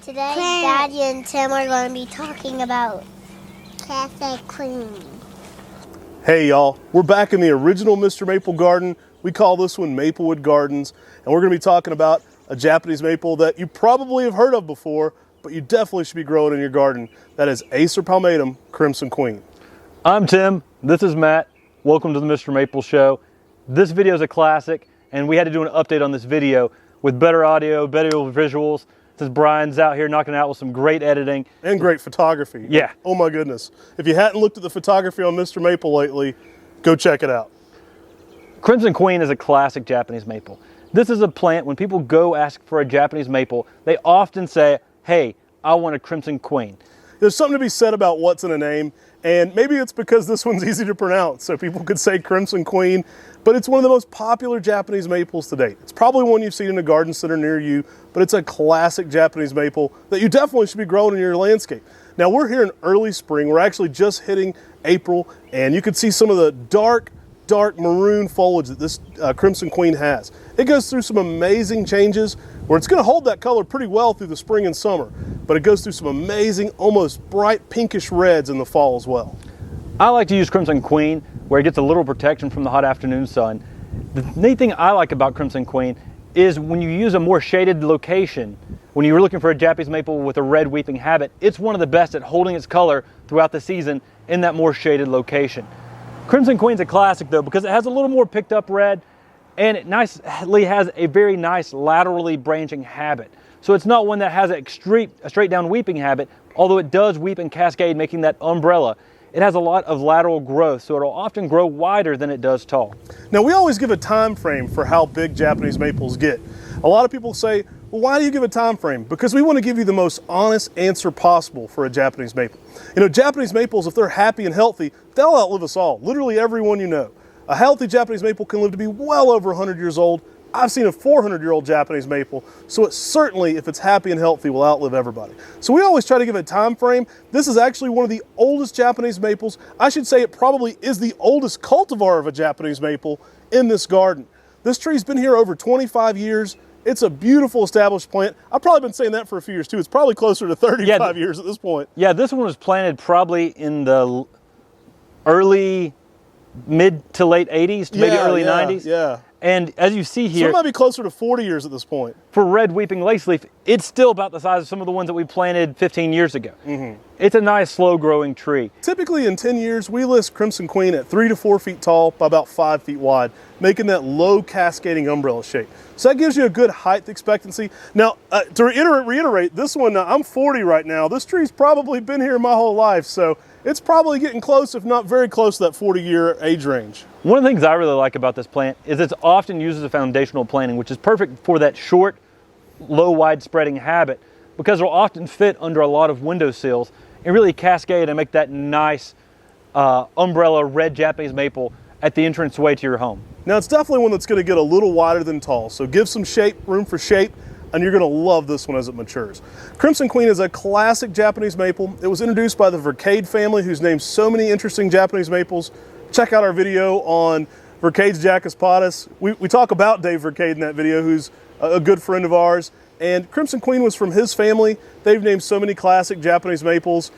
Today, Daddy and Tim are going to be talking about Cafe Queen. Hey y'all, we're back in the original Mr. Maple garden. We call this one Maplewood Gardens, and we're going to be talking about a Japanese maple that you probably have heard of before, but you definitely should be growing in your garden. That is Acer palmatum Crimson Queen. I'm Tim, this is Matt. Welcome to the Mr. Maple Show. This video is a classic, and we had to do an update on this video with better audio, better visuals, since Brian's out here knocking it out with some great editing. And great photography. Yeah. Oh my goodness. If you hadn't looked at the photography on Mr. Maple lately, go check it out. Crimson Queen is a classic Japanese maple. This is a plant, when people go ask for a Japanese maple, they often say, hey, I want a Crimson Queen. There's something to be said about what's in a name, and maybe it's because this one's easy to pronounce, so people could say Crimson Queen, but it's one of the most popular Japanese maples to date. It's probably one you've seen in a garden center near you, but it's a classic Japanese maple that you definitely should be growing in your landscape. Now we're here in early spring, we're actually just hitting April, and you can see some of the dark maroon foliage that this Crimson Queen has. It goes through some amazing changes where it's going to hold that color pretty well through the spring and summer, but it goes through some amazing, almost bright pinkish reds in the fall as well. I like to use Crimson Queen where it gets a little protection from the hot afternoon sun. The neat thing I like about Crimson Queen is when you use a more shaded location, when you're looking for a Japanese maple with a red weeping habit, it's one of the best at holding its color throughout the season in that more shaded location. Crimson Queen's a classic though because it has a little more picked up red, and it nicely has a very nice laterally branching habit. So it's not one that has a straight down weeping habit, although it does weep and cascade, making that umbrella. It has a lot of lateral growth, so it'll often grow wider than it does tall. Now we always give a time frame for how big Japanese maples get. A lot of people say, well, why do you give a time frame? Because we want to give you the most honest answer possible for a Japanese maple. You know, Japanese maples, if they're happy and healthy, they'll outlive us all, literally everyone you know. A healthy Japanese maple can live to be well over 100 years old. I've seen a 400-year-old Japanese maple, so it certainly, if it's happy and healthy, will outlive everybody. So we always try to give a time frame. This is actually one of the oldest Japanese maples. I should say it probably is the oldest cultivar of a Japanese maple in this garden. This tree's been here over 25 years. It's a beautiful established plant. I've probably been saying that for a few years too. It's probably closer to 35 years at this point. Yeah, this one was planted probably in the early, mid to late 80s, to maybe early 90s. Yeah. And as you see here, so it might be closer to 40 years at this point. For red weeping laceleaf, it's still about the size of some of the ones that we planted 15 years ago. It's a nice slow growing tree. Typically in 10 years, we list Crimson Queen at 3 to 4 feet tall by about 5 feet wide, making that low cascading umbrella shape. So that gives you a good height expectancy. Now, to reiterate, this one, I'm 40 right now. This tree's probably been here my whole life, so it's probably getting close, if not very close to that 40-year age range. One of the things I really like about this plant is it's often used as a foundational planting, which is perfect for that short, low, wide spreading habit, because it'll often fit under a lot of windowsills and really cascade and make that nice umbrella red Japanese maple at the entranceway to your home. Now it's definitely one that's going to get a little wider than tall, so give some room for shape, and you're going to love this one as it matures. Crimson Queen is a classic Japanese maple. It was introduced by the Vercade family, who's named so many interesting Japanese maples. Check out our video on Vercade's Jacus Pottus. We talk about Dave Vercade in that video, who's a good friend of ours. And Crimson Queen was from his family. They've named so many classic Japanese maples.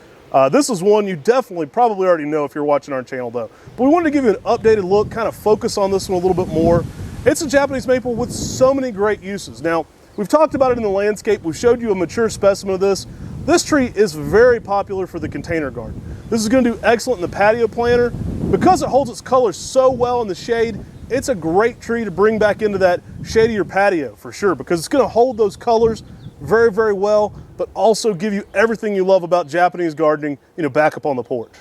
This is one you definitely probably already know if you're watching our channel though. But we wanted to give you an updated look, kind of focus on this one a little bit more. It's a Japanese maple with so many great uses. Now, we've talked about it in the landscape. We've showed you a mature specimen of this. This tree is very popular for the container garden. This is going to do excellent in the patio planter. Because it holds its color so well in the shade, it's a great tree to bring back into that shade of your patio for sure, because it's going to hold those colors very, very well, but also give you everything you love about Japanese gardening, you know, back up on the porch.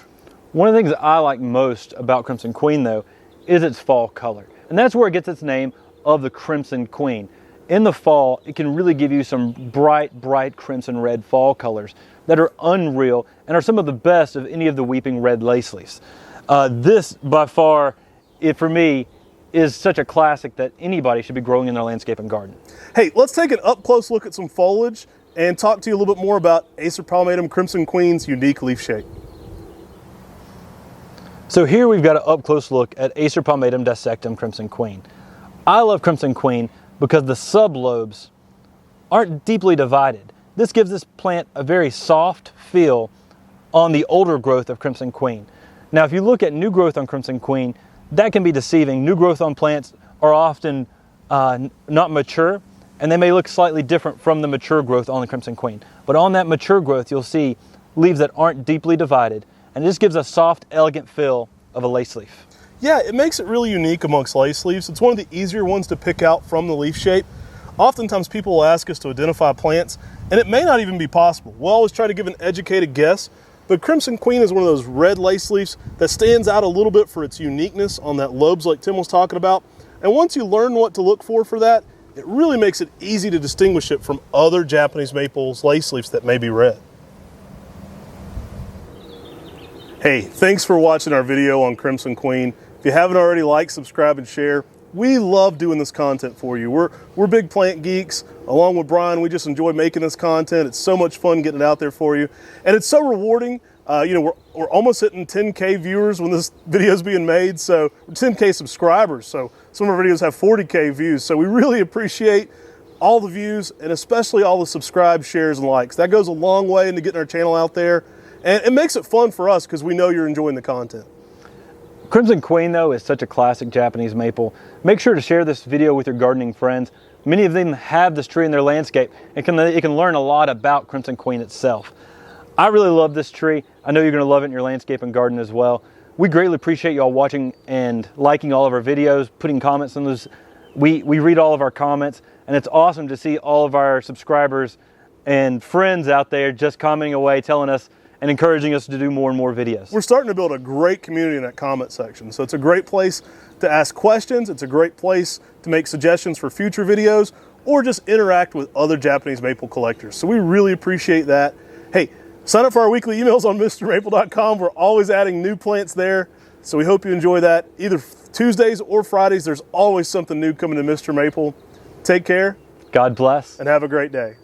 One of the things that I like most about Crimson Queen though is its fall color. And that's where it gets its name of the Crimson Queen. In the fall, it can really give you some bright crimson red fall colors that are unreal and are some of the best of any of the weeping red laceleafs. This, by far, for me, is such a classic that anybody should be growing in their landscape and garden. Hey, let's take an up-close look at some foliage and talk to you a little bit more about Acer palmatum Crimson Queen's unique leaf shape. So here we've got an up-close look at Acer palmatum dissectum Crimson Queen. I love Crimson Queen because the sublobes aren't deeply divided. this gives this plant a very soft feel on the older growth of Crimson Queen. Now, if you look at new growth on Crimson Queen, that can be deceiving. New growth on plants are often not mature, and they may look slightly different from the mature growth on the Crimson Queen. But on that mature growth, you'll see leaves that aren't deeply divided, and this gives a soft, elegant feel of a lace leaf. Yeah, it makes it really unique amongst lace leaves. It's one of the easier ones to pick out from the leaf shape. Oftentimes people will ask us to identify plants, and it may not even be possible. We'll always try to give an educated guess, but Crimson Queen is one of those red lace leaves that stands out a little bit for its uniqueness on that lobes like Tim was talking about. And once you learn what to look for that, it really makes it easy to distinguish it from other Japanese maples lace leaves that may be red. Hey, thanks for watching our video on Crimson Queen. If you haven't already, like, subscribe, and share. We love doing this content for you. We're big plant geeks. Along with Brian, we just enjoy making this content. It's so much fun getting it out there for you. And it's so rewarding. We're almost hitting 10K viewers when this video is being made, so 10K subscribers. So some of our videos have 40K views. So we really appreciate all the views and especially all the subscribe, shares, and likes. That goes a long way into getting our channel out there. And it makes it fun for us because we know you're enjoying the content. Crimson Queen, though, is such a classic Japanese maple. Make sure to share this video with your gardening friends. Many of them have this tree in their landscape and you can learn a lot about Crimson Queen itself. I really love this tree. I know you're going to love it in your landscape and garden as well. We greatly appreciate you all watching and liking all of our videos, putting comments on those. We read all of our comments, and it's awesome to see all of our subscribers and friends out there just commenting away, telling us and encouraging us to do more and more videos. We're starting to build a great community in that comment section. So it's a great place to ask questions. It's a great place to make suggestions for future videos or just interact with other Japanese maple collectors. So we really appreciate that. Hey, sign up for our weekly emails on MrMaple.com. We're always adding new plants there. So we hope you enjoy that. Either Tuesdays or Fridays, there's always something new coming to Mr. Maple. Take care. God bless. And have a great day.